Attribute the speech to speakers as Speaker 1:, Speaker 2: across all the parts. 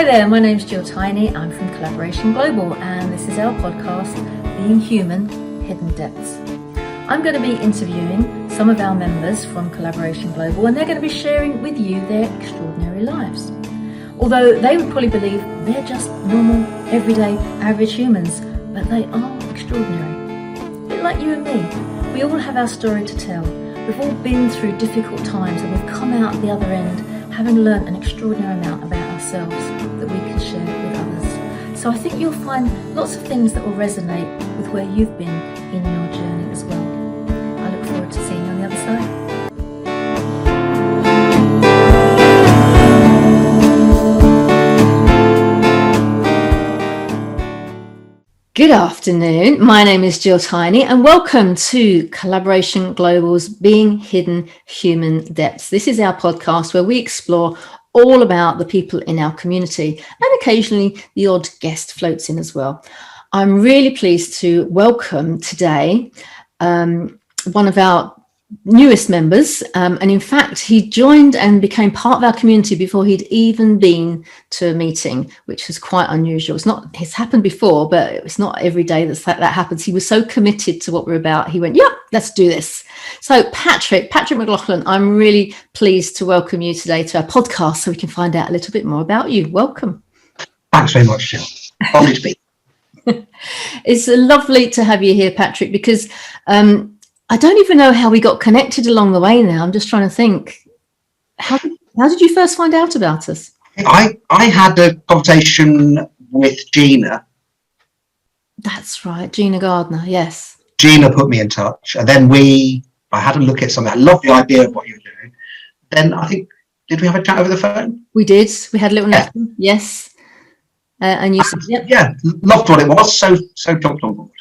Speaker 1: there, my name's Jill Tiny. I'm from Collaboration Global, and this is our podcast, Being Human, Hidden Depths. I'm going to be interviewing some of our members from Collaboration Global, and they're going to be sharing with you their extraordinary lives. Although they would probably believe they're just normal, everyday, average humans, but they are extraordinary. A bit like you and me. We all have our story to tell. We've all been through difficult times, and we've come out the other end having learned an extraordinary amount about ourselves that we can share with others. So I think you'll find lots of things that will resonate with where you've been in your journey as well. I look forward to seeing you on the other side. Good afternoon, my name is Jill Tiny and welcome to Collaboration Global's Being Hidden Human Depths. This is our podcast where we explore all about the people in our community, and occasionally the odd guest floats in as well. I'm really pleased to welcome today one of our newest members, and in fact he joined and became part of our community before he'd even been to a meeting, which is quite unusual. It's happened before, but it's not every day that happens. He was so committed to what we're about, he went, yep, let's do this. So Patrick McLoughlin, I'm really pleased to welcome you today to our podcast so we can find out a little bit more about you. Welcome.
Speaker 2: Thanks very much, Jill. Lovely to be.
Speaker 1: It's lovely to have you here, Patrick, because I don't even know how we got connected along the way now. I'm just trying to think. How did you first find out about us?
Speaker 2: I had a conversation with Gina.
Speaker 1: That's right, Gina Gardner, yes.
Speaker 2: Gina put me in touch, and then I had a look at something. I loved the idea of what you were doing. Then I think, did we have a chat over the phone?
Speaker 1: We did. We had a little nothing, yes. And you said, yep.
Speaker 2: Yeah, loved what it was, so jumped on board.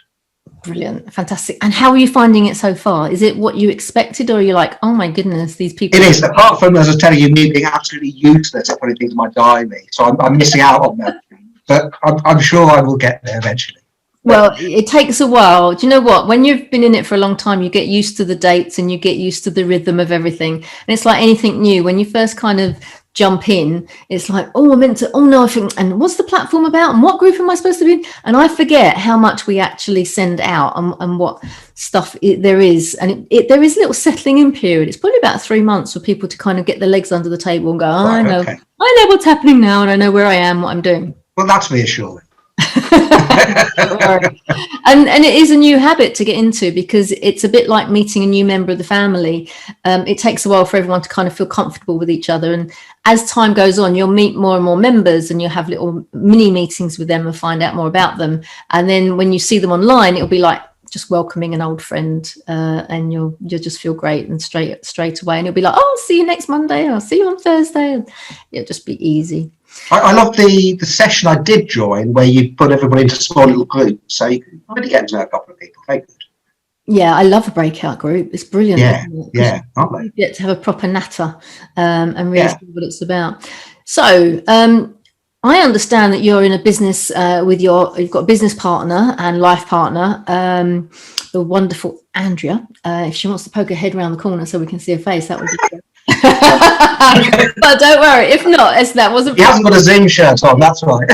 Speaker 1: Brilliant, fantastic. And how are you finding it so far? Is it what you expected, or are you like, oh my goodness, these people?
Speaker 2: It is, apart from, as I was telling you, me being absolutely useless at putting things in my diary. So I'm missing out on that. But I'm sure I will get there eventually.
Speaker 1: Well, it takes a while. Do you know what? When you've been in it for a long time, you get used to the dates and you get used to the rhythm of everything. And it's like anything new. When you first kind of jump in, it's like, oh, I meant to, oh no, I think, and what's the platform about? And what group am I supposed to be in? And I forget how much we actually send out and what stuff there is. And there is a little settling in period. It's probably about 3 months for people to kind of get their legs under the table and go, oh, I know what's happening now, and I know where I am, what I'm doing.
Speaker 2: Well, that's reassuring.
Speaker 1: and it is a new habit to get into, because it's a bit like meeting a new member of the family. It takes a while for everyone to kind of feel comfortable with each other, and as time goes on you'll meet more and more members and you'll have little mini meetings with them and find out more about them, and then when you see them online it'll be like just welcoming an old friend, and you'll just feel great and straight away, and you'll be like, oh, I'll see you next Monday, I'll see you on Thursday, and it'll just be easy.
Speaker 2: I love the session I did join where you put everybody into small little groups, so you can really get to know a couple of people. Very good. Yeah,
Speaker 1: I love a breakout group. It's brilliant.
Speaker 2: Yeah, aren't they?
Speaker 1: You get to have a proper natter and really see what it's about. So I understand that you're in a business you've got a business partner and life partner, the wonderful Andrea. If she wants to poke her head around the corner so we can see her face, that would be good. But don't worry, if not, that wasn't.
Speaker 2: He hasn't got a Zoom shirt on, that's right.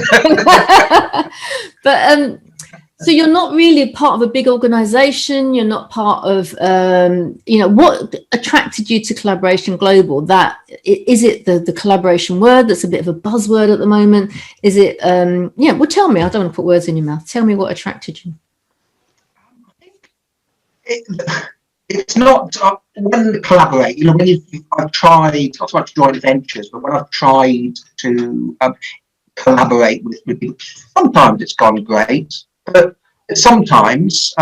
Speaker 1: But so you're not really part of a big organization, you're not part of what attracted you to Collaboration Global? That is it the collaboration word that's a bit of a buzzword at the moment? Is it well, tell me, I don't want to put words in your mouth. Tell me what attracted you.
Speaker 2: It's not when you collaborate, when I've tried, not so much joint ventures, but when I've tried to collaborate with people, sometimes it's gone great, but sometimes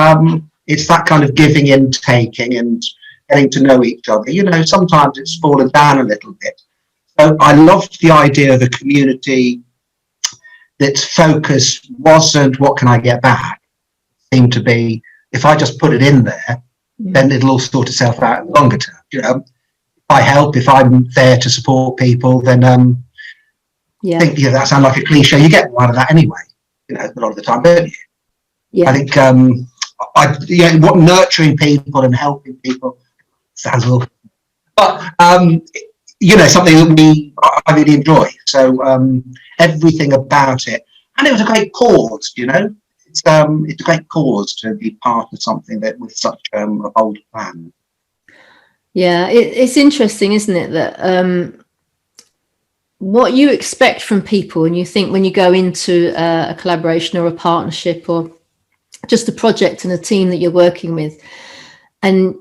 Speaker 2: it's that kind of giving and taking and getting to know each other. Sometimes it's fallen down a little bit. So I loved the idea of a community that's focus wasn't what can I get back. It seemed to be, if I just put it in there, then it'll all sort itself out in the longer term. If I help, if I'm there to support people, then I think that sounds like a cliche. You get more out of that anyway, a lot of the time, don't you? Yeah. I think what nurturing people and helping people sounds a little, but something that I really enjoy. So everything about it, and it was a great cause. It's a great cause to be part of something that with such a bold plan.
Speaker 1: Yeah, it's interesting, isn't it, that what you expect from people, and you think when you go into a collaboration or a partnership or just a project and a team that you're working with, and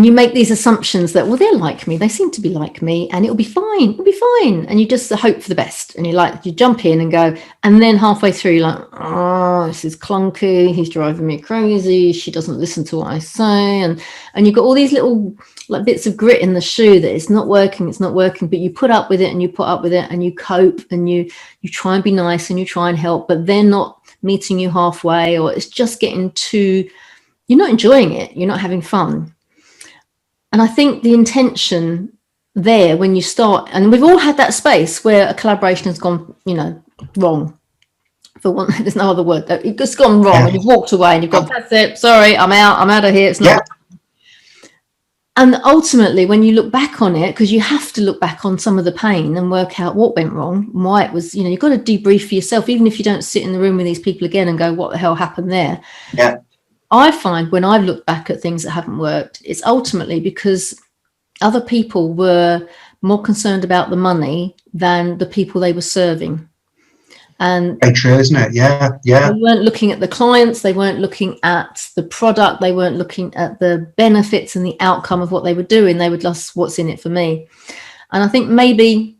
Speaker 1: you make these assumptions that, well, they're like me, they seem to be like me, and it'll be fine, and you just hope for the best, and you jump in and go, and then halfway through you're like, oh, this is clunky, he's driving me crazy, she doesn't listen to what I say, and you've got all these little like bits of grit in the shoe that it's not working, but you put up with it, and you cope, and you try and be nice, and you try and help, but they're not meeting you halfway, or it's just getting too, you're not enjoying it, you're not having fun. And I think the intention there, when you start, and we've all had that space where a collaboration has gone, wrong. For one, there's no other word. It's just gone wrong, and you've walked away, and you've gone, that's it. Sorry, I'm out of here. It's not. Yeah. And ultimately, when you look back on it, because you have to look back on some of the pain and work out what went wrong, and why it was. You've got to debrief for yourself, even if you don't sit in the room with these people again and go, what the hell happened there?
Speaker 2: Yeah.
Speaker 1: I find when I've looked back at things that haven't worked, it's ultimately because other people were more concerned about the money than the people they were serving. And
Speaker 2: very true, isn't it? Yeah.
Speaker 1: They weren't looking at the clients, they weren't looking at the product, they weren't looking at the benefits and the outcome of what they were doing. They were just, what's in it for me? And I think maybe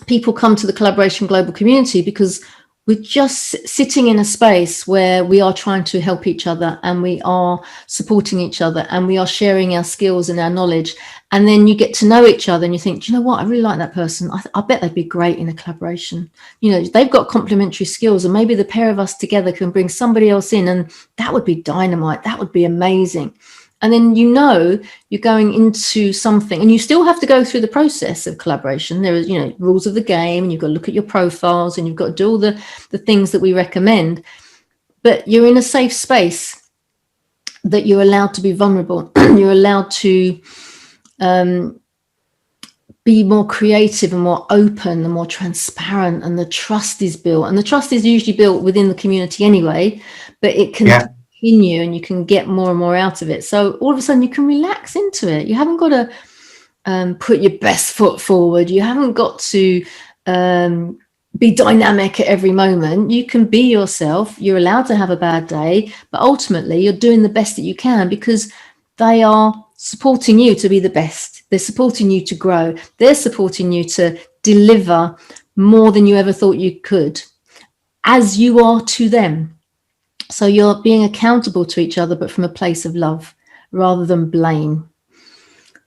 Speaker 1: people come to the Collaboration Global community because we're just sitting in a space where we are trying to help each other, and we are supporting each other, and we are sharing our skills and our knowledge. And then you get to know each other, and you think, do you know what? I really like that person. I bet they'd be great in a collaboration. They've got complementary skills, and maybe the pair of us together can bring somebody else in, and that would be dynamite. That would be amazing. And then you're going into something, and you still have to go through the process of collaboration. There are rules of the game, and you've got to look at your profiles, and you've got to do all the things that we recommend. But you're in a safe space that you're allowed to be vulnerable. You're allowed to be more creative and more open and more transparent, and the trust is built. And the trust is usually built within the community anyway, but it can continue, and you can get more and more out of it. So all of a sudden you can relax into it. You haven't got to put your best foot forward. You haven't got to be dynamic at every moment. You can be yourself. You're allowed to have a bad day, but ultimately you're doing the best that you can, because they are supporting you to be the best. They're supporting you to grow. They're supporting you to deliver more than you ever thought you could, as you are to them. So you're being accountable to each other, but from a place of love rather than blame.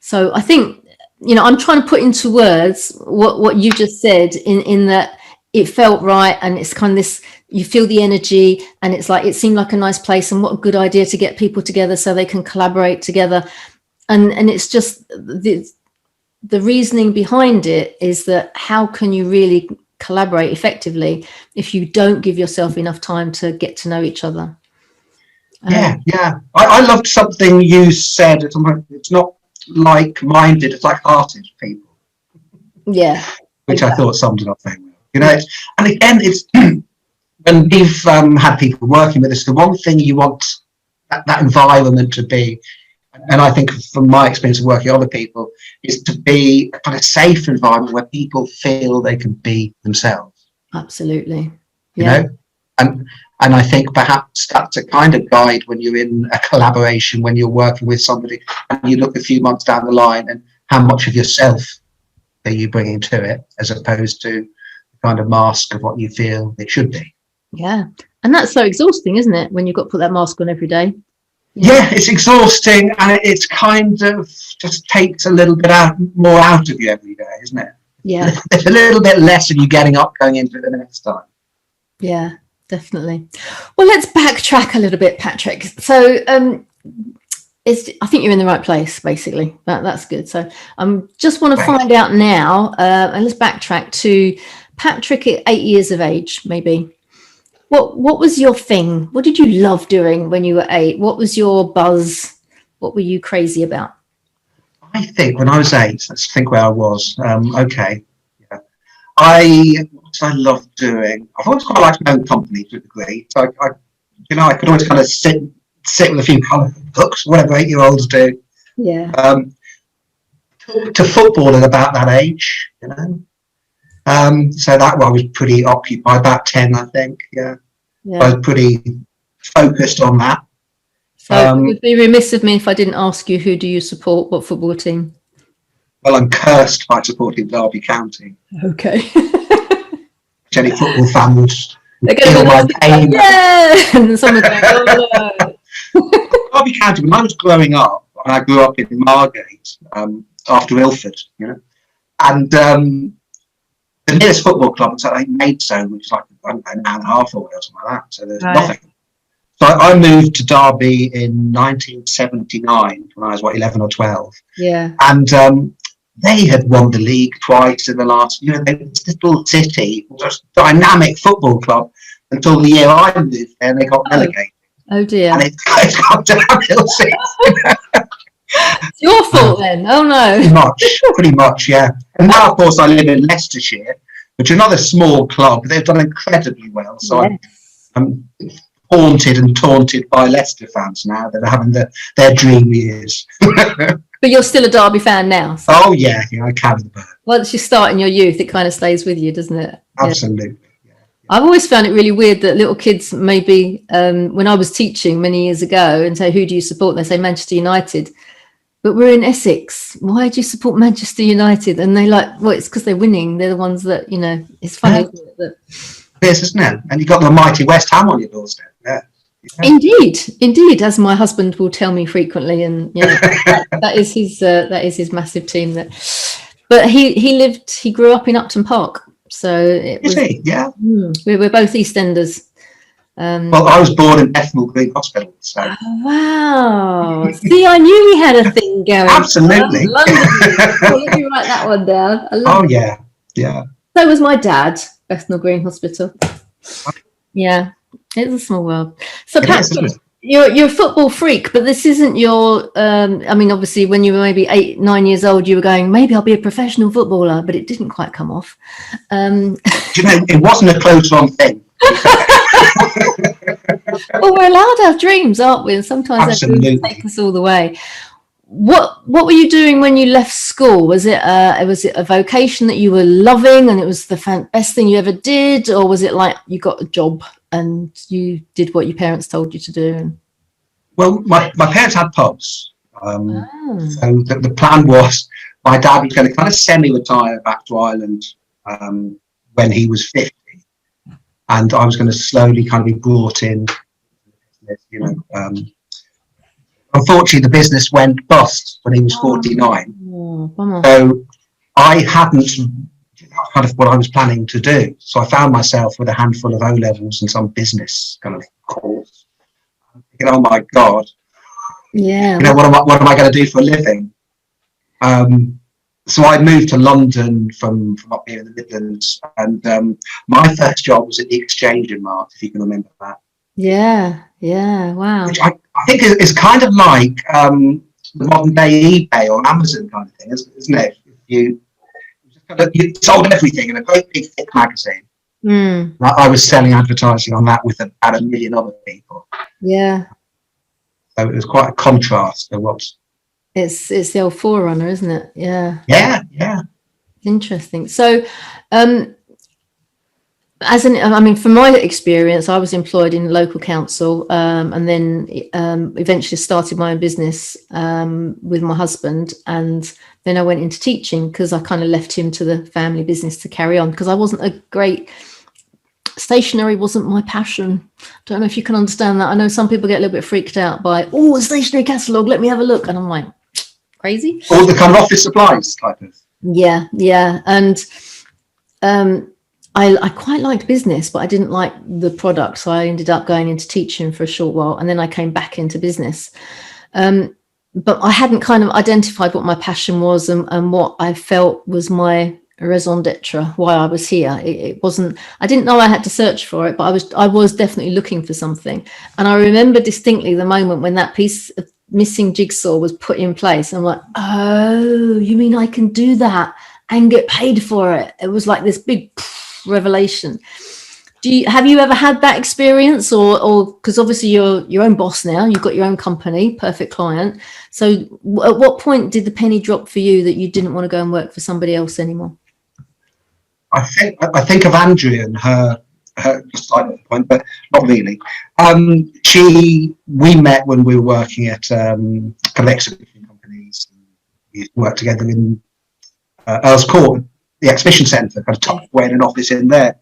Speaker 1: So I think, I'm trying to put into words what you just said, in that it felt right, and it's kind of this, you feel the energy, and it's like, it seemed like a nice place, and what a good idea to get people together so they can collaborate together. And it's just the reasoning behind it is that how can you really collaborate effectively if you don't give yourself enough time to get to know each other?
Speaker 2: I loved something you said. It's not like-minded, it's like-hearted people.
Speaker 1: Yeah,
Speaker 2: which exactly. I thought summed it up very well. And again, it's when we've had people working with us, the one thing you want that environment to be, and I think from my experience of working with other people, is to be a kind of safe environment where people feel they can be themselves.
Speaker 1: Absolutely. Yeah.
Speaker 2: And I think perhaps that's a kind of guide when you're in a collaboration, when you're working with somebody, and you look a few months down the line, and how much of yourself are you bringing to it, as opposed to the kind of mask of what you feel it should be.
Speaker 1: Yeah. And that's so exhausting, isn't it, when you've got to put that mask on every day?
Speaker 2: Yeah, it's exhausting, and it's kind of just takes a little bit more out of you every day, isn't it?
Speaker 1: Yeah.
Speaker 2: There's a little bit less of you getting up, going into it the next time.
Speaker 1: Yeah, definitely. Well, let's backtrack a little bit, Patrick. So I think you're in the right place, basically. That's good. So I just want to find out now, and let's backtrack to Patrick at 8 years of age, maybe. What was your thing? What did you love doing when you were 8? What was your buzz? What were you crazy about?
Speaker 2: I think when I was 8, let's think where I was. Okay. Yeah. What did I love doing? I've always quite liked my own company to a degree. So I could always kind of sit with a few coloured books, whatever 8-year-olds do.
Speaker 1: Yeah.
Speaker 2: To football at about that age, so that one I was pretty occupied, about 10, I think. Yeah. I was pretty focused on that.
Speaker 1: So it would be remiss of me if I didn't ask you, who do you support? What football team?
Speaker 2: Well, I'm cursed by supporting Derby County.
Speaker 1: Okay.
Speaker 2: Any football fan would
Speaker 1: They're going
Speaker 2: feel my pain.
Speaker 1: Yeah, and someone's going, oh no.
Speaker 2: Derby County, when I was growing up, and I grew up in Margate, after Ilford, and the nearest football club was at Maidstone, which is like, I don't know, an hour and a half away or something like that. So there's nothing. So I moved to Derby in 1979 when I was 11 or 12.
Speaker 1: Yeah.
Speaker 2: And they had won the league twice in the last. This little city was a dynamic football club until the year I moved there, and they got relegated.
Speaker 1: Oh dear.
Speaker 2: And it's got downhill since.
Speaker 1: It's your fault then. Oh no.
Speaker 2: Pretty much, yeah. And now, of course, I live in Leicestershire, which is another small club. They've done incredibly well. So yes. I'm haunted and taunted by Leicester fans now that are having their dream years.
Speaker 1: But you're still a Derby fan now. So.
Speaker 2: Oh yeah, I carry the bird.
Speaker 1: Once you start in your youth, it kind of stays with you, doesn't it?
Speaker 2: Absolutely. Yeah.
Speaker 1: I've always found it really weird that little kids maybe, when I was teaching many years ago, and say, who do you support? And they say Manchester United. But we're in Essex. Why do you support Manchester United? And they well, it's because they're winning. They're the ones that, it's funny, isn't it? That...
Speaker 2: Yes, isn't it? And you've got the mighty West Ham on your doorstep. Yeah.
Speaker 1: Indeed, as my husband will tell me frequently, and that is his massive team. But he grew up in Upton Park, so
Speaker 2: is he? Yeah.
Speaker 1: We're both EastEnders.
Speaker 2: Well, I was born in Bethnal Green Hospital. So.
Speaker 1: Oh, wow. See, I knew we had a thing going.
Speaker 2: Absolutely.
Speaker 1: London. Let me write that one down.
Speaker 2: Yeah. Yeah.
Speaker 1: So was my dad, Bethnal Green Hospital. Yeah, it's a small world. So, Patrick, you're a football freak, but this isn't your, obviously when you were maybe 8, 9 years old, you were going, maybe I'll be a professional footballer, but it didn't quite come off.
Speaker 2: It wasn't a close-on thing.
Speaker 1: Well, we're allowed to have dreams, aren't we? And sometimes they take us all the way. What were you doing when you left school? Was it a vocation that you were loving and it was the best thing you ever did, or was it like you got a job and you did what your parents told you to do?
Speaker 2: Well, my parents had pubs, so the plan was my dad was going to kind of semi-retire back to Ireland when he was 50. And I was going to slowly kind of be brought in. Unfortunately, the business went bust when he was 49. So I hadn't kind of what I was planning to do. So I found myself with a handful of O-levels and some business kind of course. Oh my God.
Speaker 1: Yeah.
Speaker 2: What am I going to do for a living? So I moved to London from up here in the Midlands, and my first job was at the Exchange in March, if you can remember that.
Speaker 1: Yeah, wow.
Speaker 2: Which I think is kind of like the modern day eBay or Amazon kind of thing, isn't it? You sold everything in a great big thick magazine. I was selling advertising on that with about 1 million other people.
Speaker 1: Yeah.
Speaker 2: So it was quite a contrast to what's.
Speaker 1: It's the old forerunner, isn't it? Yeah.
Speaker 2: Yeah.
Speaker 1: Interesting. So, from my experience, I was employed in local council, and then eventually started my own business with my husband, and then I went into teaching because I kind of left him to the family business to carry on because I wasn't stationery wasn't my passion. Don't know if you can understand that. I know some people get a little bit freaked out by, a stationery catalogue, let me have a look. And I'm like, crazy.
Speaker 2: All the kind of office supplies type of.
Speaker 1: Yeah. And I quite liked business, but I didn't like the product. So I ended up going into teaching for a short while, and then I came back into business. But I hadn't kind of identified what my passion was and what I felt was my raison d'etre, why I was here. It wasn't, I didn't know I had to search for it, but I was definitely looking for something. And I remember distinctly the moment when that piece of missing jigsaw was put in place. I'm like, oh, you mean I can do that and get paid for it? It was like this big revelation. Have you ever had that experience, or because obviously you're your own boss now, you've got your own company, perfect client. So at what point did the penny drop for you that you didn't want to go and work for somebody else anymore?
Speaker 2: I think of Andrea and her just like that point, but not really. We met when we were working at kind of exhibition companies. We worked together in Earl's Court, the exhibition centre, kind of top way in an office in there.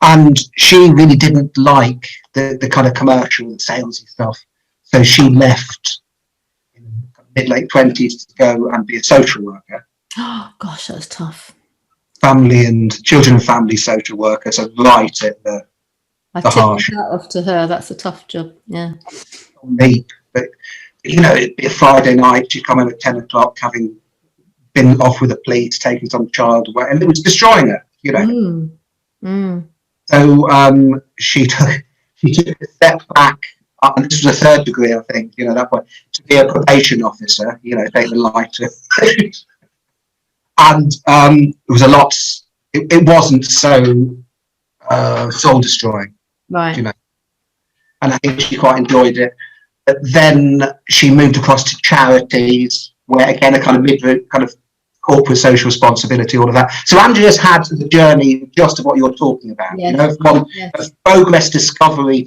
Speaker 2: And she really didn't like the kind of commercial and salesy stuff. So she left in mid-late 20s to go and be a social worker.
Speaker 1: Oh, gosh, that's tough.
Speaker 2: Family and children and family social worker. So right at the harsh.
Speaker 1: I tip that off to her. That's a tough job. Yeah.
Speaker 2: Me, but it'd be a Friday night. She'd come in at 10 o'clock, having been off with the police, taking some child away, and it was destroying her. So she took a step back, and this was a third degree, I think. That point to be a probation officer. Take the lighter, and it was a lot. It wasn't so soul destroying,
Speaker 1: right?
Speaker 2: And I think she quite enjoyed it. But then she moved across to charities, where again a kind of corporate social responsibility, all of that. So Andrea's had the journey just of what you're talking about, from progress, discovery,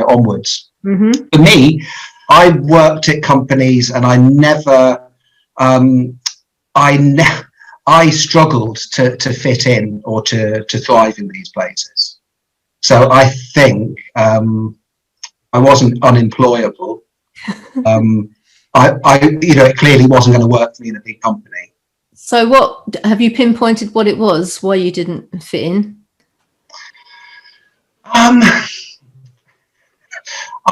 Speaker 2: onwards.
Speaker 1: Mm-hmm.
Speaker 2: For me, I worked at companies, and I struggled to fit in or to thrive in these places. So I think I wasn't unemployable. It clearly wasn't going to work for me in a big company.
Speaker 1: So what have you pinpointed what it was, why you didn't fit in?
Speaker 2: I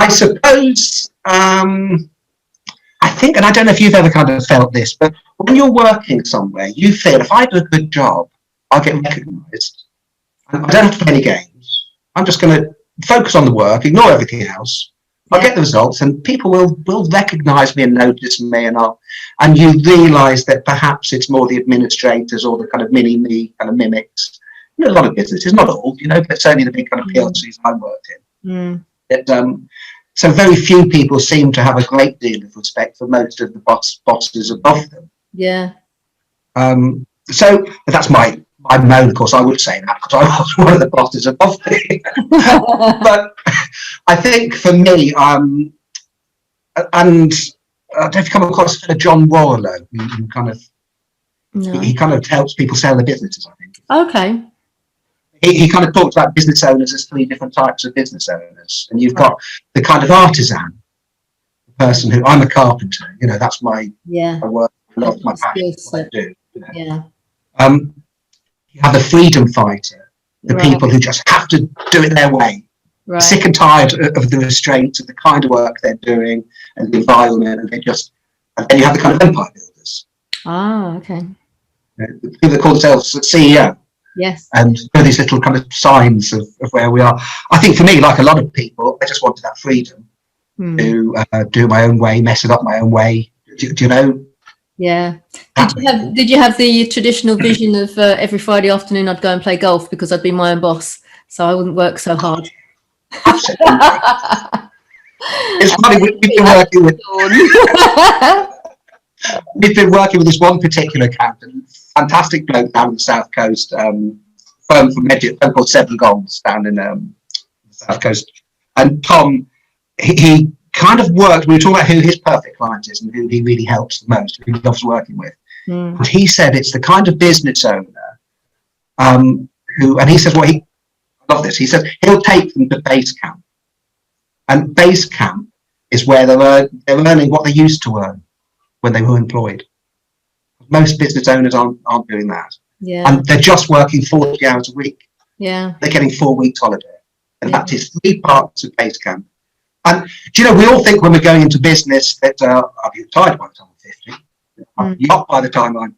Speaker 2: suppose, I think, and I don't know if you've ever kind of felt this, but when you're working somewhere, you feel if I do a good job, I'll get recognised. I don't have to play any games. I'm just going to focus on the work, ignore everything else. I'll get the results, and people will recognise me and notice me, and you realise that perhaps it's more the administrators or the kind of mini-me kind of mimics. A lot of businesses, not all, but certainly the big kind of PLCs I worked in. So very few people seem to have a great deal of respect for most of the bosses above them.
Speaker 1: Yeah.
Speaker 2: So that's my moan. Of course, I would say that because I was one of the bosses above me. But I think for me, and I don't know if you come across John Warlow, who kind of he kind of helps people sell their businesses, I think.
Speaker 1: Okay.
Speaker 2: He kind of talks about business owners as three different types of business owners, and you've got the kind of artisan, the person who I'm a carpenter. That's my work. I love my passion. What I do.
Speaker 1: Yeah.
Speaker 2: You have the freedom fighter, the people who just have to do it their way. Right. Sick and tired of the restraints of the kind of work they're doing and the environment, and then you have the kind of empire builders.
Speaker 1: Ah, okay.
Speaker 2: The people that call themselves CEO.
Speaker 1: Yes.
Speaker 2: And these little kind of signs of where we are. I think for me, like a lot of people, I just wanted that freedom to do it my own way, mess it up my own way. Do you know?
Speaker 1: Yeah. Did you have the traditional vision of every Friday afternoon I'd go and play golf because I'd be my own boss, so I wouldn't work so hard?
Speaker 2: Absolutely. It's funny, we've been working with this one particular accountant, fantastic bloke down on the South Coast, firm from Medjugorje, firm called Seven Goals down in the South Coast. And Tom, he kind of worked, we were talking about who his perfect client is and who he really helps the most, who he loves working with. And he said it's the kind of business owner who, and he says, I love this, he said he'll take them to base camp. And base camp is where they're earning what they used to earn when they were employed. Most business owners aren't doing that.
Speaker 1: Yeah.
Speaker 2: And they're just working 40 hours a week.
Speaker 1: Yeah.
Speaker 2: They're getting 4 weeks holiday. And that is 3 parts of base camp. And we all think when we're going into business that I'll be retired by the time I'm 50. Not by the time I'm.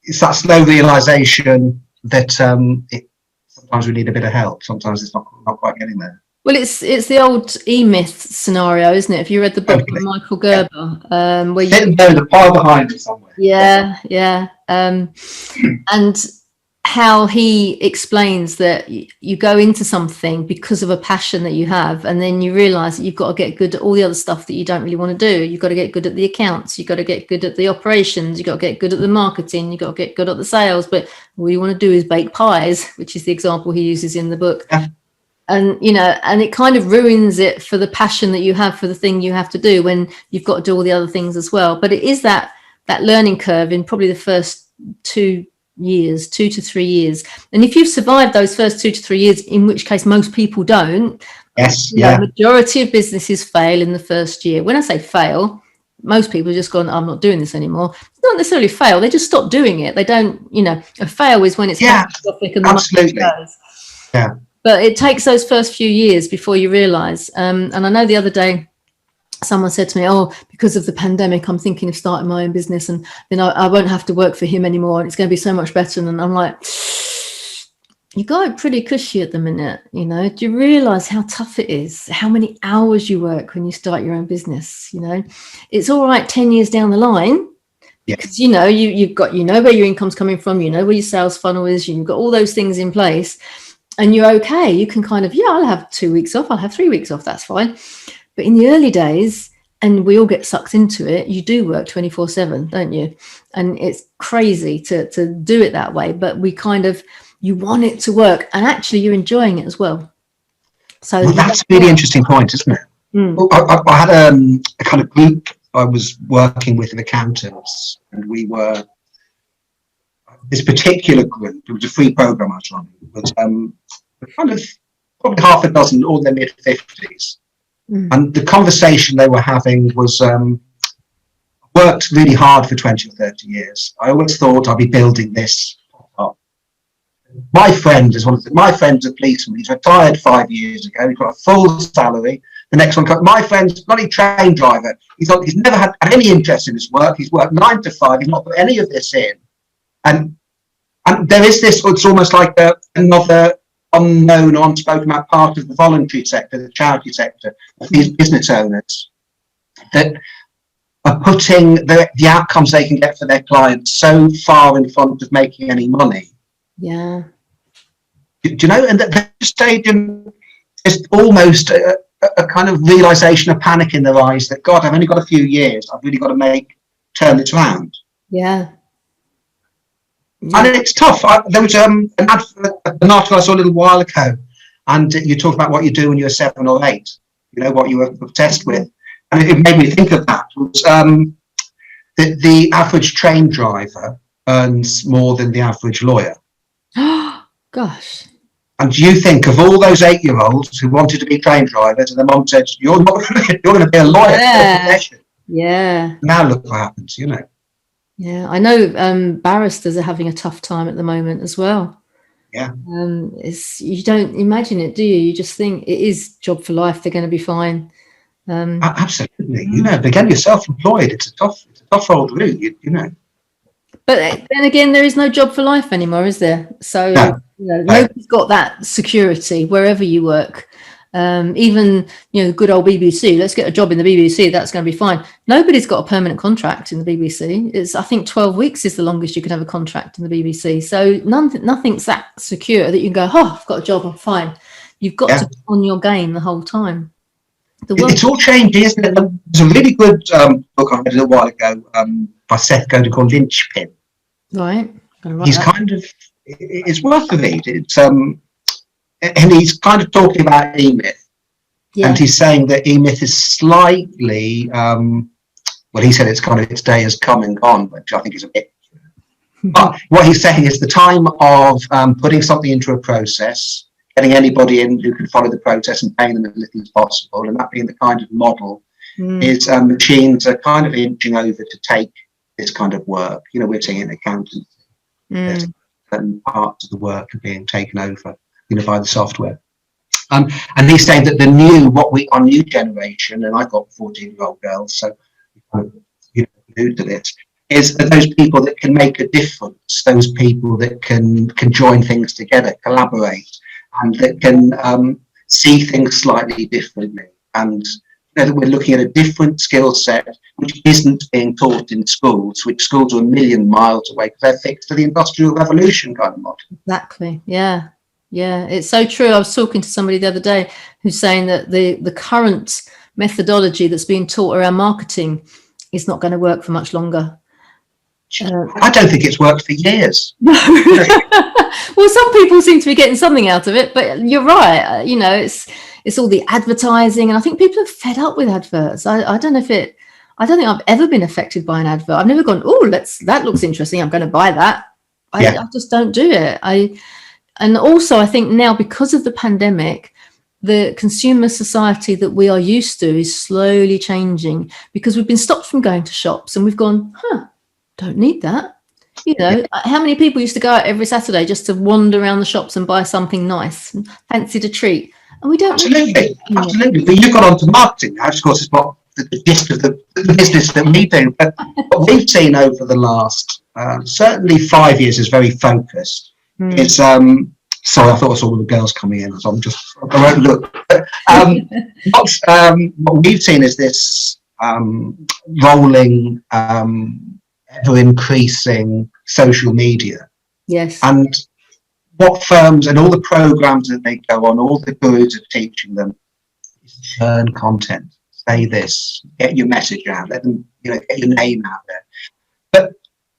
Speaker 2: It's that slow realization that sometimes we need a bit of help. Sometimes it's not quite getting there.
Speaker 1: Well, it's the old E-Myth scenario, isn't it? If you read the book by
Speaker 2: Totally.
Speaker 1: Michael
Speaker 2: Yeah.
Speaker 1: Gerber, where you,
Speaker 2: Sitting there in the pile behind me somewhere.
Speaker 1: yeah, and how he explains that you go into something because of a passion that you have, and then you realize that you've got to get good at all the other stuff that you don't really want to do. You've got to get good at the accounts, you've got to get good at the operations, you've got to get good at the marketing, you've got to get good at the sales, but all you want to do is bake pies, which is the example he uses in the book.
Speaker 2: Yeah.
Speaker 1: And and it kind of ruins it for the passion that you have for the thing you have to do when you've got to do all the other things as well. But it is that learning curve in probably the first 2 to 3 years. And if you've survived those first 2 to 3 years, in which case most people don't,
Speaker 2: Yes.
Speaker 1: majority of businesses fail in the first year. When I say fail, most people just gone, I'm not doing this anymore. It's not necessarily fail, they just stop doing it. They don't, a fail is when it's catastrophic and the money goes.
Speaker 2: Yeah.
Speaker 1: But it takes those first few years before you realize. And I know the other day, someone said to me, oh, because of the pandemic, I'm thinking of starting my own business, and then I won't have to work for him anymore, and it's going to be so much better. And I'm like, you got it pretty cushy at the minute. Do you realize how tough it is, how many hours you work when you start your own business? It's all right 10 years down the line, because you've got where your income's coming from, where your sales funnel is, you've got all those things in place, and you're okay. You can kind of, I'll have 2 weeks off, I'll have 3 weeks off, that's fine. But in the early days, and we all get sucked into it, you do work 24/7, don't you? And it's crazy to do it that way, but we kind of, you want it to work, and actually you're enjoying it as well. So
Speaker 2: that's a really interesting point, isn't it? Well, I had a kind of group I was working with of accountants, and we were, this particular group, it was a free program I was running, was kind of probably half a dozen, all in their mid-50s. And the conversation they were having was, worked really hard for 20 or 30 years. I always thought I'd be building this up. My friend is my friend's a policeman. He's retired 5 years ago. He's got a full salary. The next one, my friend's bloody train driver. He's never had any interest in his work. He's worked 9 to 5. He's not put any of this in. And there is this, it's almost like another unknown, unspoken about part of the voluntary sector, the charity sector, of these business owners that are putting the outcomes they can get for their clients so far in front of making any money.
Speaker 1: Yeah.
Speaker 2: Do you know? And that stage is almost a kind of realization of panic in their eyes that, God, I've only got a few years. I've really got to turn this around.
Speaker 1: Yeah.
Speaker 2: And it's tough. There was an article I saw a little while ago, and you talked about what you do when you were 7 or 8, what you were obsessed with. And it made me think of that. Was, the average train driver earns more than the average lawyer.
Speaker 1: Gosh.
Speaker 2: And you think of all those 8-year-olds who wanted to be train drivers, and their mom said, you're going to be a lawyer.
Speaker 1: Yeah.
Speaker 2: Now look what happens,
Speaker 1: Yeah, I know barristers are having a tough time at the moment as well.
Speaker 2: Yeah.
Speaker 1: You don't imagine it, do you? You just think it is job for life. They're going to be fine.
Speaker 2: Absolutely. But getting yourself employed, it's a tough old route,
Speaker 1: But then again, there is no job for life anymore, is there? So nobody's got that security wherever you work. Even good old BBC, let's get a job in the BBC, that's going to be fine. Nobody's got a permanent contract in the BBC. It's, I think 12 weeks is the longest you can have a contract in the BBC. So nothing's that secure that you can go, I've got a job, I'm fine. You've got to be on your game the whole time.
Speaker 2: It's all changing, isn't it? There's a really good book I read a little while ago by Seth Godin called Linchpin.
Speaker 1: Right.
Speaker 2: He's kind of, it's worth a read. It's and he's kind of talking about E-Myth, and he's saying that E-Myth is slightly, he said it's kind of its day has come and gone, which I think is a bit. But what he's saying is the time of putting something into a process, getting anybody in who can follow the process and paying them as little as possible, and that being the kind of model, is machines are kind of inching over to take this kind of work. We're seeing in accountancy, certain parts of the work are being taken over, by the software. And he's saying that our new generation, and I've got 14-year-old girls, so new to this, is those people that can make a difference, those people that can join things together, collaborate, and that can see things slightly differently, and that we're looking at a different skill set which isn't being taught in schools, which schools are a million miles away because they're fixed to the Industrial Revolution kind of model.
Speaker 1: Exactly. Yeah. Yeah. It's so true. I was talking to somebody the other day who's saying that the current methodology that's being taught around marketing is not going to work for much longer.
Speaker 2: I don't think it's worked for years.
Speaker 1: Well, some people seem to be getting something out of it, but you're right. It's all the advertising, and I think people are fed up with adverts. I don't know I don't think I've ever been affected by an advert. I've never gone, oh, that looks interesting, I'm going to buy that. I just don't do it. And also I think now, because of the pandemic, the consumer society that we are used to is slowly changing, because we've been stopped from going to shops and we've gone, don't need that. How many people used to go out every Saturday just to wander around the shops and buy something nice, fancied a treat? And we don't.
Speaker 2: Absolutely. But you've got on to marketing now, of course, it's not the gist of the business that we do. But what we've seen over the last, certainly 5 years, is very focused. It's, sorry, I thought I saw all the girls coming in, so I won't look. But, what we've seen is this rolling, ever-increasing social media.
Speaker 1: Yes.
Speaker 2: And what firms and all the programs that they go on, all the gurus are teaching them is churn content. Say this, get your message out, let them, get your name out there. But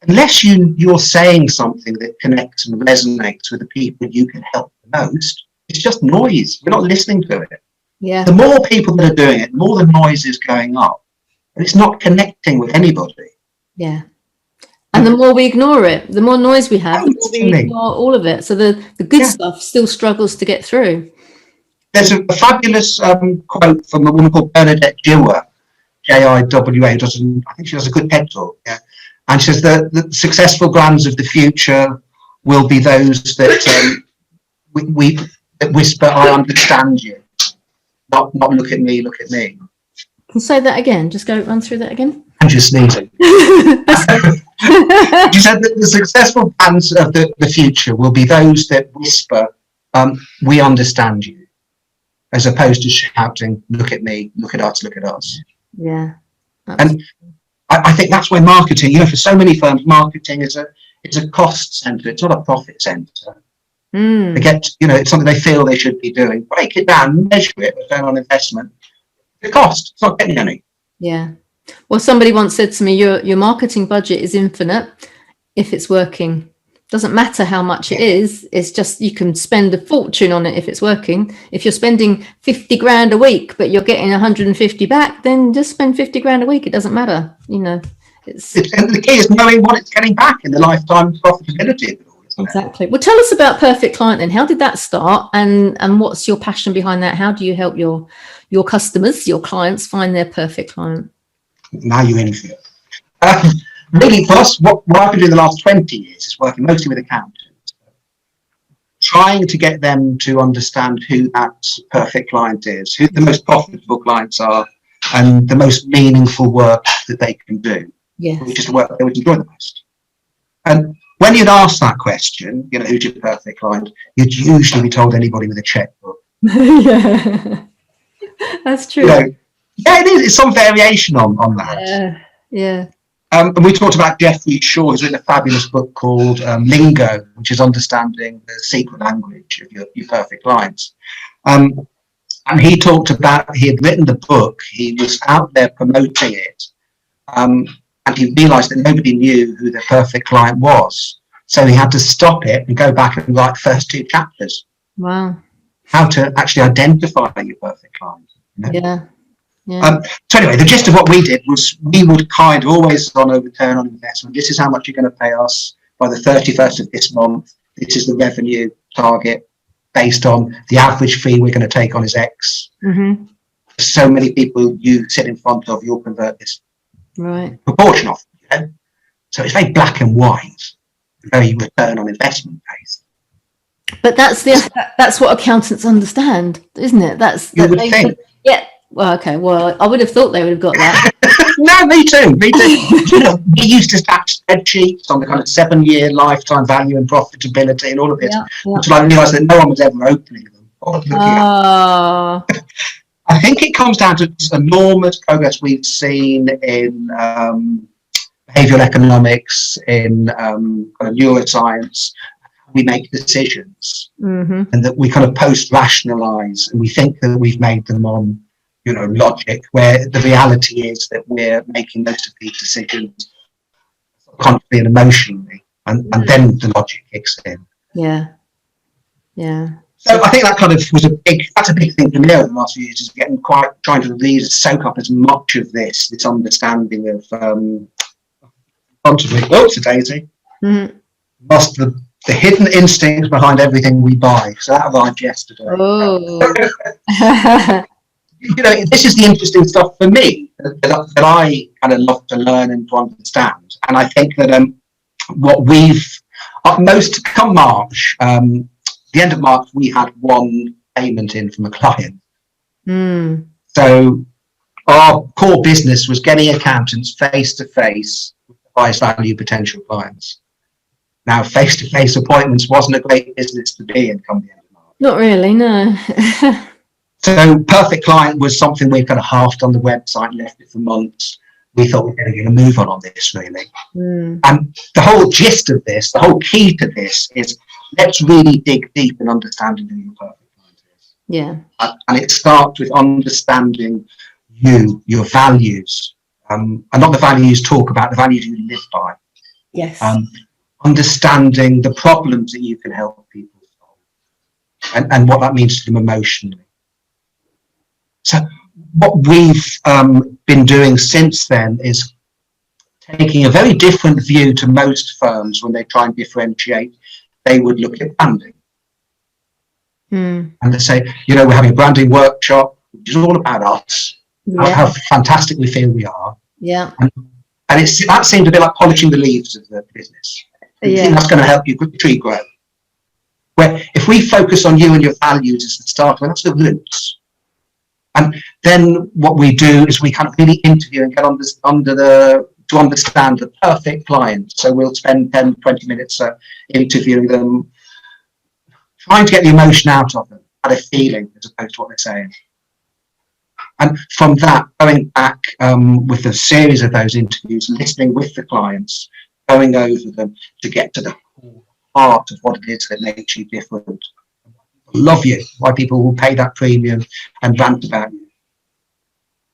Speaker 2: unless you're saying something that connects and resonates with the people you can help the most, it's just noise. You're not listening to it.
Speaker 1: Yeah.
Speaker 2: The more people that are doing it, the more the noise is going up, and it's not connecting with anybody.
Speaker 1: Yeah. And the more we ignore it, the more noise we have, the more we ignore all of it. So the good stuff still struggles to get through.
Speaker 2: There's a fabulous quote from a woman called Bernadette Jiwa, Jiwa. I think she does a good TED talk. Yeah. And she says that the successful brands of the future will be those that that whisper, "I understand you," not "look at me, look at me."
Speaker 1: Can you say that again? Just run through that again.
Speaker 2: I'm just sneezing. She said that the successful brands of the future will be those that whisper, "We understand you," as opposed to shouting, "Look at me, look at us, look at us."
Speaker 1: Yeah.
Speaker 2: And I think that's where marketing, for so many firms, marketing is a cost center. It's not a profit center. They get, it's something they feel they should be doing. Break it down, measure it, return on investment. The cost, it's not getting any.
Speaker 1: Yeah. Well, somebody once said to me, your marketing budget is infinite if it's working. Doesn't matter how much it is. It's just, you can spend a fortune on it if it's working. If you're spending 50 grand a week, but you're getting 150 back, then just spend 50 grand a week. It doesn't matter. And
Speaker 2: the key is knowing what it's getting back in the lifetime profitability of it all.
Speaker 1: Exactly. Well, tell us about Perfect Client then. How did that start, and what's your passion behind that? How do you help your customers, your clients, find their perfect client?
Speaker 2: Now you're in for it. Really, for us, what I've been doing the last 20 years is working mostly with accountants, trying to get them to understand who that perfect client is, who the most profitable clients are, and the most meaningful work that they can do, which is the work they would enjoy the most. And when you'd ask that question, who's your perfect client, you'd usually be told anybody with a checkbook.
Speaker 1: Yeah, that's true.
Speaker 2: Yeah, it is. It's some variation on that.
Speaker 1: Yeah.
Speaker 2: And we talked about Jeffrey Shaw, who's written a fabulous book called Lingo, which is understanding the secret language of your perfect clients. And he talked about, he had written the book, he was out there promoting it, and he realised that nobody knew who the perfect client was. So he had to stop it and go back and write the first 2 chapters.
Speaker 1: Wow.
Speaker 2: How to actually identify your perfect client.
Speaker 1: Yeah.
Speaker 2: So anyway, the gist of what we did was we would kind of always on a return on investment. This is how much you're going to pay us by the 31st of this month. This is the revenue target based on the average fee we're going to take on is X. Mm-hmm. So many people you sit in front of, you'll convert this proportion off. So it's very black and white, very return on investment based.
Speaker 1: But that's what accountants understand, isn't it?
Speaker 2: You would think.
Speaker 1: Yeah. Well, okay. Well, I would have thought they would have got that.
Speaker 2: No, me too. We used to stack spreadsheets on the kind of 7-year lifetime value and profitability and all of this, until I realised that no one was ever opening them. Oh, look at
Speaker 1: Ah,
Speaker 2: I think it comes down to this enormous progress we've seen in behavioral economics, in kind of neuroscience. We make decisions, and that we kind of post-rationalize, and we think that we've made them on, logic, where the reality is that we're making most of these decisions consciously and emotionally, and then the logic kicks in.
Speaker 1: yeah.
Speaker 2: So I think that kind of was that's a big thing for me over the last few years, is trying to read and soak up as much of this understanding of constantly, it's a daisy. Lost the hidden instincts behind everything we buy. So that arrived yesterday.
Speaker 1: Oh.
Speaker 2: This is the interesting stuff for me that I kind of love to learn and to understand. And I think that what we've most come March, the end of March, we had one payment in from a client. So our core business was getting accountants face to face with the highest value potential clients. Now, face to face appointments wasn't a great business to be in come the end of March.
Speaker 1: Not really, no.
Speaker 2: So perfect client was something we kind of halved on the website, left it for months. We thought we were going to get a move on this, really. And the whole gist of this, the whole key to this is, let's really dig deep in understanding who your perfect client is.
Speaker 1: Yeah.
Speaker 2: And it starts with understanding you, your values, and not the values talk about, the values you live by.
Speaker 1: Yes.
Speaker 2: Understanding the problems that you can help people solve, and what that means to them emotionally. So what we've been doing since then is taking a very different view to most firms when they try and differentiate. They would look at branding. And they say, we're having a branding workshop, which is all about us, how fantastic we feel we are.
Speaker 1: Yeah.
Speaker 2: And that seemed a bit like polishing the leaves of the business. You think that's going to help your tree grow. Where if we focus on you and your values as the start, well, that's the roots. And then what we do is we kind of really interview and get to understand the perfect client. So we'll spend 10, 20 minutes interviewing them, trying to get the emotion out of them, out of feeling, as opposed to what they're saying. And from that, going back with a series of those interviews, listening with the clients, going over them to get to the heart of what it is that makes you different. Love you, why people will pay that premium and rant about you.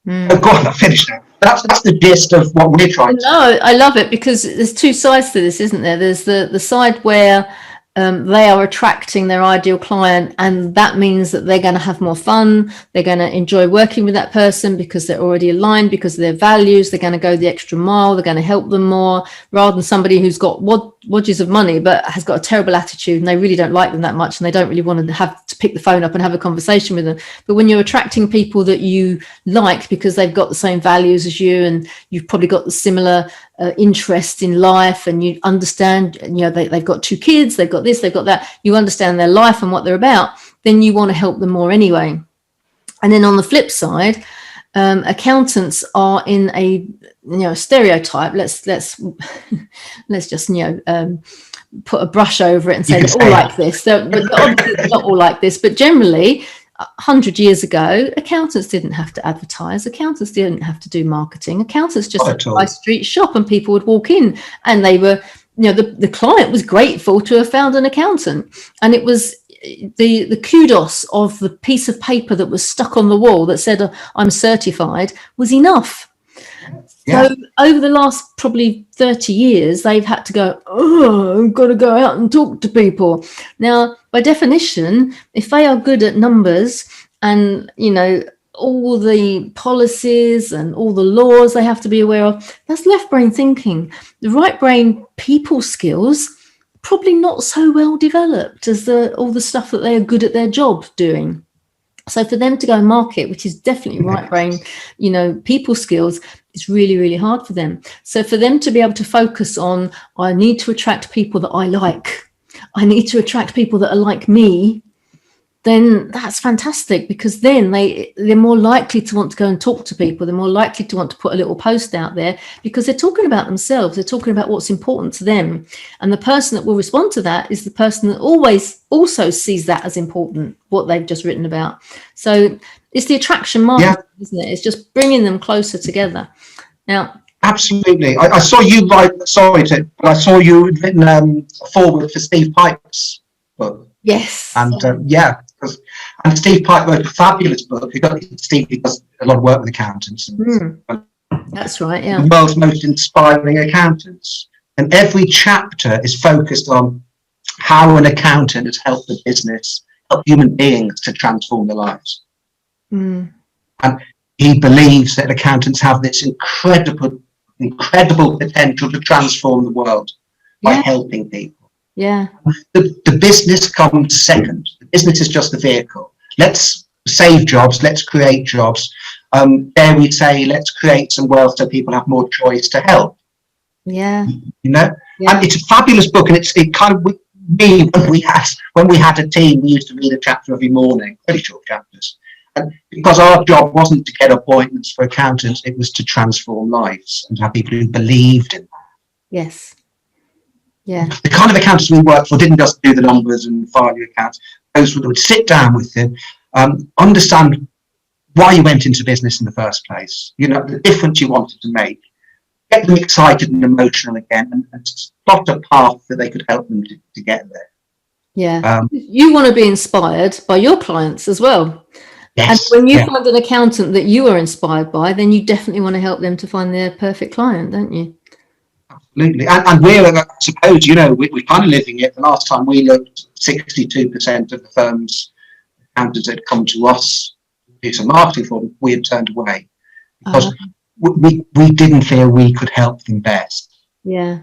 Speaker 2: Oh, go on, I've finished now. That's the gist of what we're trying to do.
Speaker 1: No, I love it, because there's two sides to this, isn't there? There's the side where they are attracting their ideal client, and that means that they're going to have more fun, they're going to enjoy working with that person because they're already aligned, because of their values, they're going to go the extra mile, they're going to help them more, rather than somebody who's got wodges of money but has got a terrible attitude and they really don't like them that much and they don't really want to have to pick the phone up and have a conversation with them. But when you're attracting people that you like because they've got the same values as you, and you've probably got the similar interest in life, and you understand, they've got 2 kids, they've got this, they've got that, you understand their life and what they're about, then you want to help them more anyway. And then on the flip side, accountants are in a stereotype. Let's just put a brush over it and say they're all like this. But obviously they're not all like this, but generally 100 years ago, accountants didn't have to advertise, accountants didn't have to do marketing, accountants just had a high street shop and people would walk in and they were, the client was grateful to have found an accountant, and it was the kudos of the piece of paper that was stuck on the wall that said I'm certified was enough. So over the last probably 30 years, they've had to go, I've got to go out and talk to people. Now, by definition, if they are good at numbers and, all the policies and all the laws they have to be aware of, that's left brain thinking. The right brain people skills, probably not so well developed as all the stuff that they are good at their job doing. So for them to go and market, which is definitely right brain, people skills, it's really, really hard for them. So for them to be able to focus on, I need to attract people that I like, I need to attract people that are like me, then that's fantastic, because then they're more likely to want to go and talk to people. They're more likely to want to put a little post out there, because they're talking about themselves. They're talking about what's important to them. And the person that will respond to that is the person that always also sees that as important, what they've just written about. So it's the attraction marketing, isn't it? It's just bringing them closer together. Now,
Speaker 2: absolutely. I saw you write, but I saw you written a foreword for Steve Pike's book.
Speaker 1: Yes.
Speaker 2: And and Steve Pike wrote a fabulous book. Steve does a lot of work with accountants.
Speaker 1: That's right, yeah.
Speaker 2: The world's most inspiring accountants. And every chapter is focused on how an accountant has helped the business, helped human beings to transform their lives. And he believes that accountants have this incredible potential to transform the world by helping people.
Speaker 1: Yeah.
Speaker 2: The business comes second. The business is just the vehicle. Let's save jobs. Let's create jobs. There we say, let's create some wealth so people have more choice to help.
Speaker 1: Yeah.
Speaker 2: You know, and it's a fabulous book, and it kind of when we had a team, we used to read a chapter every morning, very short chapters. And because our job wasn't to get appointments for accountants, it was to transform lives and have people who believed in that.
Speaker 1: Yes. Yeah.
Speaker 2: The kind of accountants we worked for didn't just do the numbers and file your accounts. Those would sit down with them, understand why you went into business in the first place, you know, the difference you wanted to make, get them excited and emotional again, and plot a path that they could help them to get there.
Speaker 1: Yeah. You want to be inspired by your clients as well.
Speaker 2: Yes,
Speaker 1: and when you find an accountant that you are inspired by, then you definitely want to help them to find their perfect client, don't you?
Speaker 2: Absolutely. And we're, I suppose, you know, we're kind of living it. The last time we looked, 62% of the firms, accountants that had come to us to do some marketing for them, we had turned away because we didn't feel we could help them best.
Speaker 1: Yeah.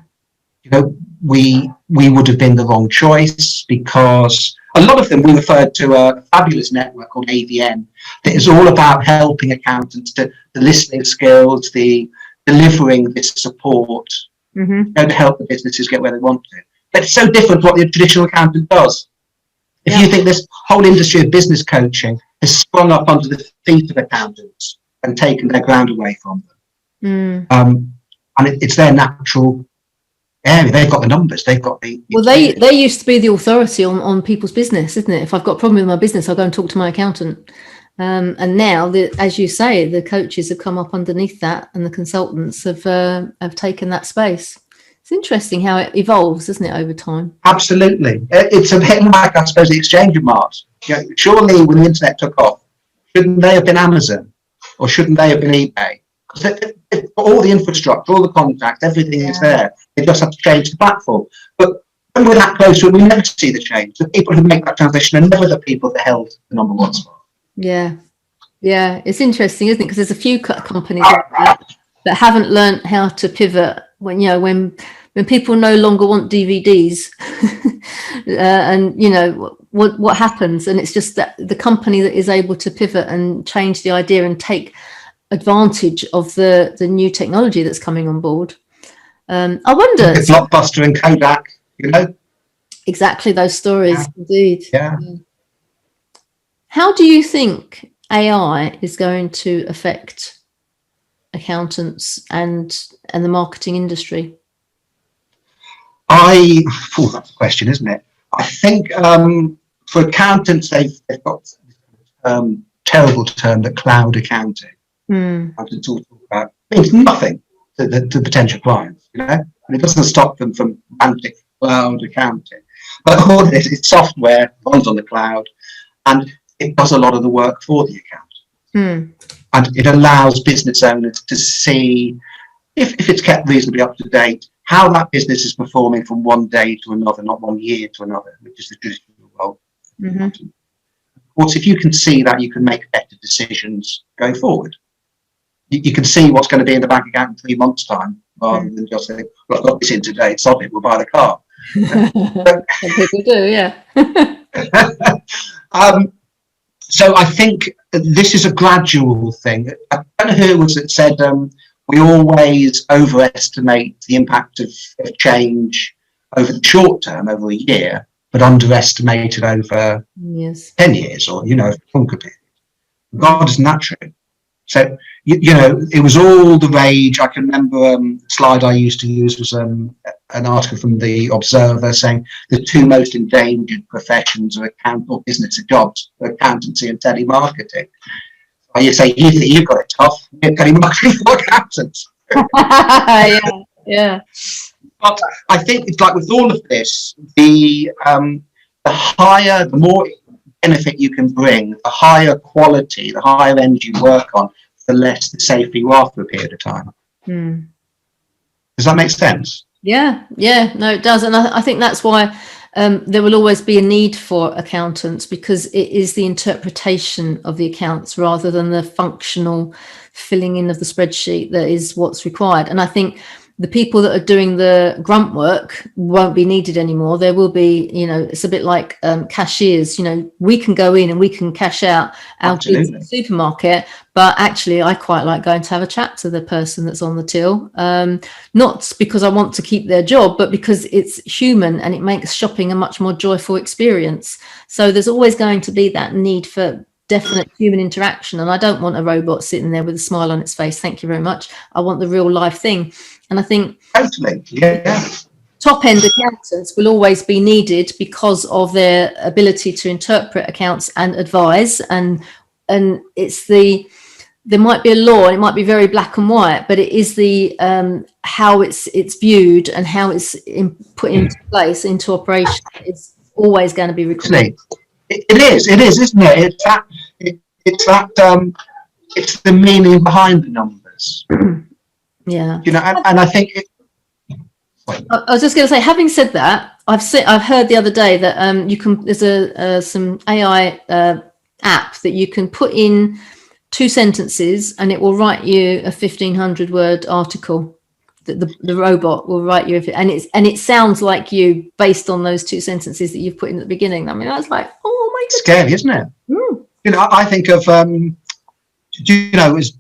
Speaker 2: You know, we would have been the wrong choice, because a lot of them, we referred to a fabulous network called AVN that is all about helping accountants to the listening skills, the delivering this support, you know, to help the businesses get where they want to. But it's so different to what the traditional accountant does. If you think this whole industry of business coaching has sprung up under the feet of accountants and taken their ground away from them, and it's their natural area. They've got the numbers. They've got the.
Speaker 1: Well, they used to be the authority on people's business, isn't it? If I've got a problem with my business, I'll go and talk to my accountant. And now, as you say, the coaches have come up underneath that, and the consultants have taken that space. It's interesting how it evolves, isn't it, over time?
Speaker 2: Absolutely. It's a bit like, I suppose, the exchange of marks. You know, surely when the internet took off, shouldn't they have been Amazon, or shouldn't they have been eBay? Because all the infrastructure, all the contacts, everything is there. They just have to change the platform. But when we're that close to it, we never see the change. The people who make that transition are never the people that held the number one spot. Yeah,
Speaker 1: it's interesting, isn't it? Because there's a few companies that haven't learned how to pivot when people no longer want DVDs, and you know what happens, and it's just that the company that is able to pivot and change the idea and take advantage of the new technology that's coming on board. I wonder.
Speaker 2: Blockbuster and Kodak, you know.
Speaker 1: Exactly, those stories, indeed.
Speaker 2: Yeah.
Speaker 1: How do you think AI is going to affect accountants and the marketing industry?
Speaker 2: That's a question, isn't it? I think for accountants, they've got a terrible term, the cloud accounting. Accountants all talk about means nothing to the potential clients, you know, and it doesn't stop them from romantic cloud accounting. But all it is, it's software runs on the cloud, and it does a lot of the work for the accountant. And it allows business owners to see, if it's kept reasonably up to date, how that business is performing from one day to another, not 1 year to another, which is the traditional role. Of course, if you can see that, you can make better decisions going forward. You can see what's going to be in the bank account in 3 months' time, rather than just saying, well, I've got this in today, sod it, we'll buy the car.
Speaker 1: Some people do, yeah.
Speaker 2: So I think this is a gradual thing. I don't know who it was that said we always overestimate the impact of change over the short term, over a year, but underestimated over
Speaker 1: Yes.
Speaker 2: 10 years or, longer period. God is natural. So, it was all the rage. I can remember the slide I used to use was an article from the Observer saying the two most endangered professions are business jobs, accountancy and telemarketing. You say, you think you've got it tough, you're telemarketing for accountants.
Speaker 1: Yeah.
Speaker 2: But I think it's like with all of this, the more benefit you can bring, the higher quality, the higher end you work on, the less the safer you are for a period of time. Does that make sense?
Speaker 1: Yeah, no, it does. And I think that's why there will always be a need for accountants, because it is the interpretation of the accounts rather than the functional filling in of the spreadsheet that is what's required. And I think the people that are doing the grunt work won't be needed anymore. There will be, it's a bit like cashiers. We can go in and we can cash out our goods in the supermarket, but actually I quite like going to have a chat to the person that's on the till, not because I want to keep their job, but because it's human and it makes shopping a much more joyful experience. So there's always going to be that need for definite human interaction, and I don't want a robot sitting there with a smile on its face. Thank you very much. I want the real life thing. And I think
Speaker 2: totally, yeah.
Speaker 1: Top end accountants will always be needed because of their ability to interpret accounts and advise. And it's there might be a law and it might be very black and white, but it is the how it's viewed and how it's put into place, into operation, is always going to be required.
Speaker 2: It is, isn't it? It's the meaning behind the numbers.
Speaker 1: Yeah.
Speaker 2: And I think
Speaker 1: I was just going to say, having said that, I've heard the other day that there's some AI app that you can put in 2 sentences and it will write you a 1,500 word article. The robot will write you, and it sounds like you based on those 2 sentences that you've put in at the beginning. I mean, I was like, oh my goodness.
Speaker 2: Scary, isn't it? I think of it was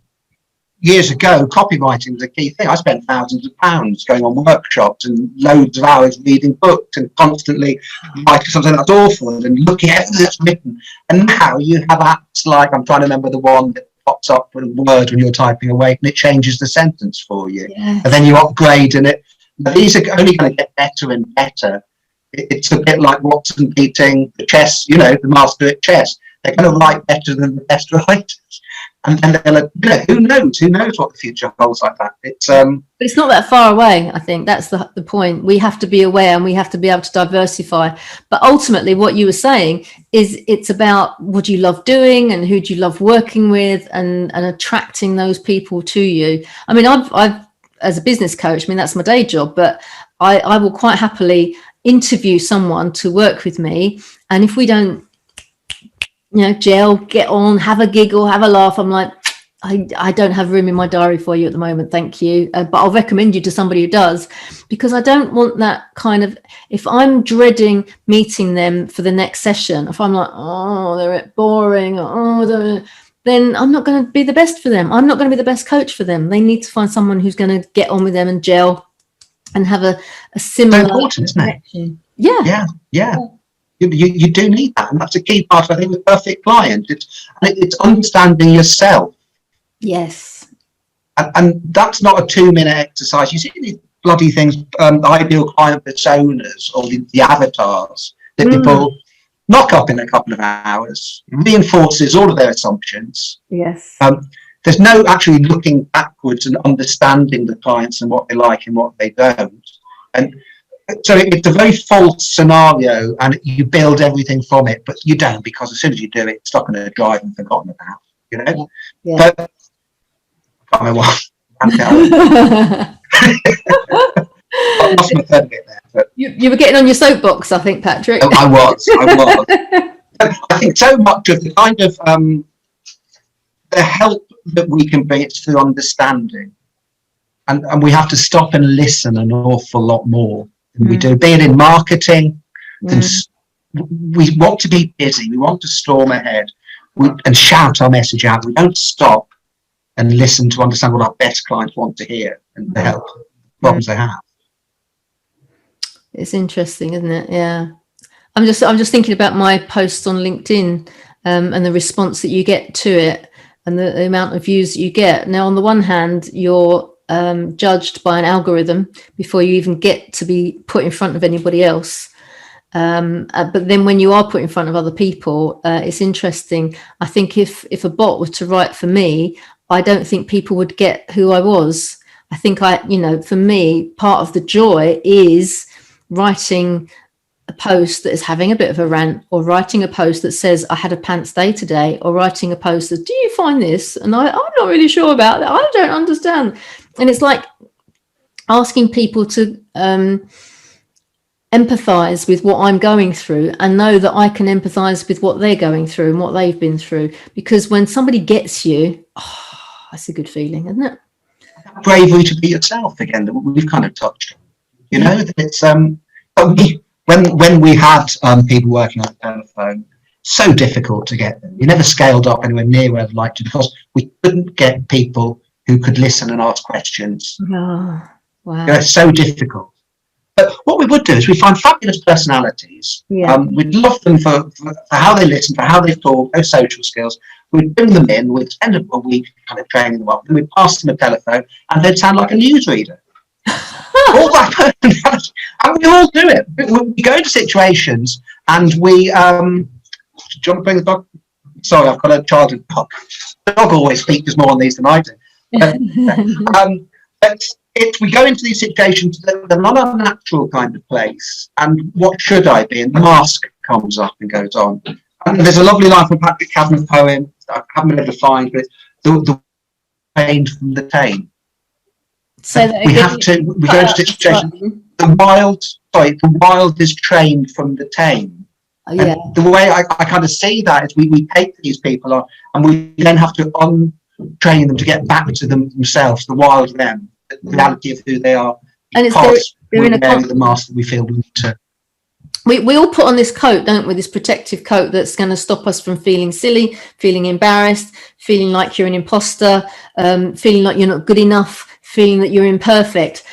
Speaker 2: years ago, copywriting was a key thing. I spent thousands of pounds going on workshops and loads of hours reading books and constantly writing something that's awful and looking at everything that's written. And now you have apps like, I'm trying to remember the one that pops up with a word when you're typing away and it changes the sentence for you.
Speaker 1: Yes.
Speaker 2: And then you upgrade and these are only going to get better and better. It's a bit like Watson beating the chess, the master at chess. They're going to write better than the best writers. And they're like, who knows what the future holds like that.
Speaker 1: But it's not that far away. I think that's the point. We have to be aware and we have to be able to diversify. But ultimately what you were saying is it's about what do you love doing and who do you love working with and attracting those people to you. I mean, I've as a business coach, I mean, that's my day job, but I will quite happily interview someone to work with me. And if we don't, gel, get on, have a giggle, have a laugh, I'm like, I don't have room in my diary for you at the moment, thank you, but I'll recommend you to somebody who does, because I don't want that kind of, if I'm dreading meeting them for the next session, if I'm like, oh, they're boring, then I'm not going to be the best for them. I'm not going to be the best coach for them. They need to find someone who's going to get on with them and gel and have a similar connection. Yeah.
Speaker 2: You do need that, and that's a key part, I think, of perfect client. It's understanding yourself.
Speaker 1: Yes.
Speaker 2: And that's not a 2-minute exercise. You see these bloody things, ideal client personas or the avatars that people knock up in a couple of hours, reinforces all of their assumptions.
Speaker 1: Yes.
Speaker 2: There's no actually looking backwards and understanding the clients and what they like and what they don't. And so it's a very false scenario, and you build everything from it, but you don't, because as soon as you do it, it's stuck on a drive and forgotten about.
Speaker 1: Yeah.
Speaker 2: But I can't remember what. I lost my third bit there. But
Speaker 1: you were getting on your soapbox, I think, Patrick.
Speaker 2: I was. I think so much of the kind of the help that we can bring is through understanding, and we have to stop and listen an awful lot more. We do, be it in marketing. We want to be busy. We want to storm ahead and shout our message out. We don't stop and listen to understand what our best clients want to hear and the help problems they have.
Speaker 1: It's interesting, isn't it? Yeah. I'm just thinking about my posts on LinkedIn, and the response that you get to it, and the amount of views that you get. Now, on the one hand, you're judged by an algorithm before you even get to be put in front of anybody else. But then when you are put in front of other people, it's interesting. I think if a bot was to write for me, I don't think people would get who I was. I think for me, part of the joy is writing a post that is having a bit of a rant, or writing a post that says I had a pants day today, or writing a post that, do you find this? And I'm not really sure about that. I don't understand. And it's like asking people to empathize with what I'm going through, and know that I can empathize with what they're going through and what they've been through. Because when somebody gets you, that's a good feeling, isn't it?
Speaker 2: Bravery to be yourself again, that we've kind of touched on. It's when we had people working on the telephone, so difficult to get them. You never scaled up anywhere near where I'd like to, because we couldn't get people who could listen and ask questions.
Speaker 1: Oh, wow.
Speaker 2: It's so difficult. But what we would do is we find fabulous personalities.
Speaker 1: Yeah.
Speaker 2: We'd love them for how they listen, for how they talk, their social skills. We'd bring them in, we'd spend a week kind of training them up, and we'd pass them a telephone, and they'd sound like a newsreader. All that personality. And we all do it. We go into situations and we... do you want to bring the dog? Sorry, I've got a childhood dog. The dog always speaks more on these than I do. But we go into these situations that are not a natural kind of place. And what should I be? And the mask comes up and goes on. And there's a lovely line from Patrick Kavanagh's poem that I haven't been able to find, but it's the trained from the tame.
Speaker 1: So that
Speaker 2: we go into situations. The wild is trained from the tame.
Speaker 1: Oh, yeah.
Speaker 2: And the way I kind of see that is we take these people on, and we then have to untrain them to get back to themselves, the wild them, the reality of who they are.
Speaker 1: And they're in
Speaker 2: the mask that we feel we need to.
Speaker 1: We all put on this coat, don't we? This protective coat that's going to stop us from feeling silly, feeling embarrassed, feeling like you're an imposter, feeling like you're not good enough, feeling that you're imperfect.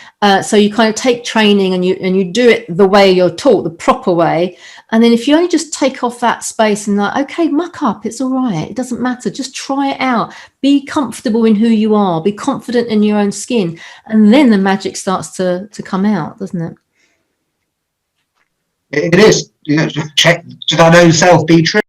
Speaker 1: So you kind of take training and you do it the way you're taught, the proper way. And then if you only just take off that space and like, okay, muck up, it's all right. It doesn't matter. Just try it out. Be comfortable in who you are. Be confident in your own skin. And then the magic starts to come out, doesn't it?
Speaker 2: It is. Check. Did I know self be true?